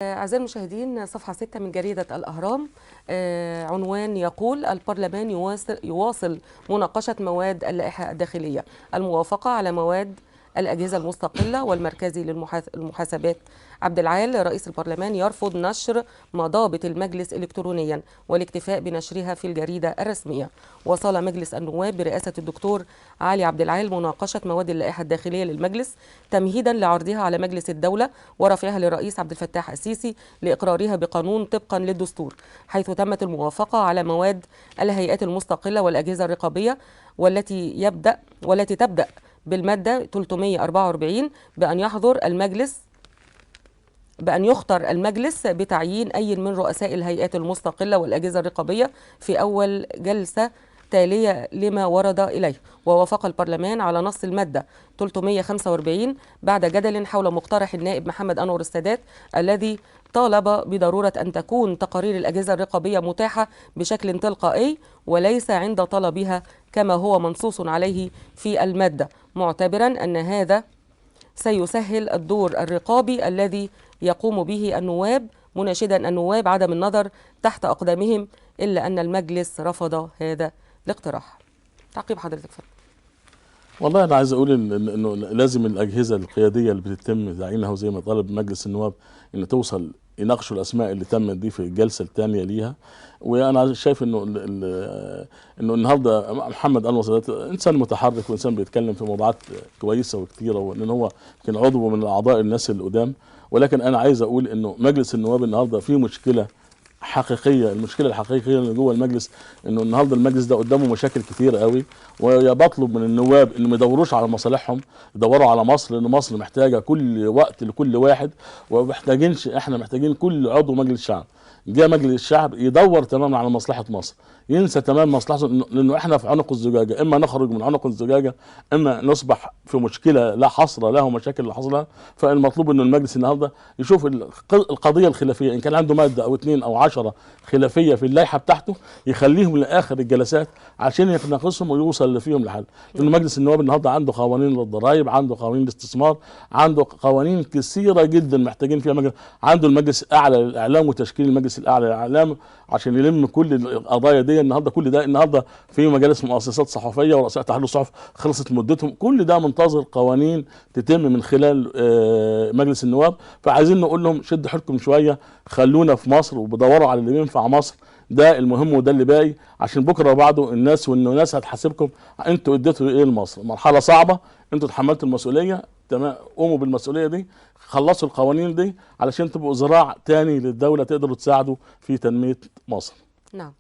أعزائي المشاهدين، صفحة 6 من جريدة الأهرام. عنوان يقول: البرلمان يواصل مناقشة مواد اللائحة الداخلية، الموافقة على مواد الأجهزة المستقلة والمركزي للمحاسبات. عبد العال رئيس البرلمان يرفض نشر مضابط المجلس إلكترونيا والاكتفاء بنشرها في الجريدة الرسمية. وصل مجلس النواب برئاسة الدكتور علي عبد العال مناقشة مواد اللائحة الداخلية للمجلس تمهيدا لعرضها على مجلس الدولة ورفعها للرئيس عبد الفتاح السيسي لإقرارها بقانون طبقا للدستور، حيث تمت الموافقة على مواد الهيئات المستقلة والأجهزة الرقابية والتي تبدأ بالمادة 344 بأن يخطر المجلس بتعيين أي من رؤساء الهيئات المستقلة والأجهزة الرقابية في أول جلسة تالية لما ورد إليه. ووافق البرلمان على نص المادة 345 بعد جدل حول مقترح النائب محمد أنور السادات الذي طالب بضرورة أن تكون تقارير الأجهزة الرقابية متاحة بشكل تلقائي وليس عند طلبها كما هو منصوص عليه في المادة، معتبرا أن هذا سيسهل الدور الرقابي الذي يقوم به النواب، مناشدا النواب عدم النظر تحت أقدامهم، إلا أن المجلس رفض هذا الاقتراح. تعقيب حضرتك فضل. والله انا عايز اقول انه لازم الاجهزه القياديه اللي بتتم تعيينها، وزي ما طالب مجلس النواب ان توصل يناقشوا الاسماء اللي تمت دي في الجلسه الثانيه ليها. وانا شايف انه النهارده محمد انور سادات انسان متحرك وانسان بيتكلم في موضوعات كويسه وكثيره، وان هو يمكن عضو من اعضاء الناس القدام. ولكن انا عايز اقول انه مجلس النواب النهارده فيه مشكله حقيقيه. المشكله الحقيقيه اللي جوه المجلس انه النهارده المجلس ده قدامه مشاكل كتيره قوي، وبطلب من النواب انه ما يدوروش على مصالحهم، يدوروا على مصر، لان مصر محتاجه كل وقت لكل واحد، احنا محتاجين كل عضو مجلس شعب. جه مجلس الشعب يدور تماما على مصلحه مصر، ينسى تمام مصلحته، لانه احنا في عنق الزجاجه، اما نخرج من عنق الزجاجه اما نصبح في مشكله لا حصر لها ومشاكل لا حصر لها. فالمطلوب انه المجلس النهارده يشوف القضيه الخلافيه، ان كان عنده ماده او 2 أو 10 خلافيه في اللائحه بتاعته يخليهم لاخر الجلسات عشان يتناقشهم ويوصل فيهم لحل. لان مجلس النواب النهارده عنده قوانين للضرائب، عنده قوانين الاستثمار، عنده قوانين كثيره جدا محتاجين فيها مجلس. عنده المجلس الاعلى للاعلام وتشكيل المجلس الاعلى للاعلام عشان يلم كل القضايا دي. النهارده كل ده النهارده في مجالس مؤسسات صحفيه ورؤساء تحرير الصحف خلصت مدتهم، كل ده منتظر قوانين تتم من خلال مجلس النواب. فعايزين نقول لهم شدوا حيلكم شويه، خلونا في مصر وبدوروا على اللي بينفع مصر، ده المهم وده اللي باقي، عشان بكره وبعده الناس هتحاسبكم انتوا اديتوا ايه لمصر. مرحله صعبه، انتوا تحملتوا المسؤوليه، تمام، قوموا بالمسؤوليه دي، خلصوا القوانين دي علشان تبقوا ذراع تاني للدوله تقدروا تساعدوا في تنميه مصر. نعم.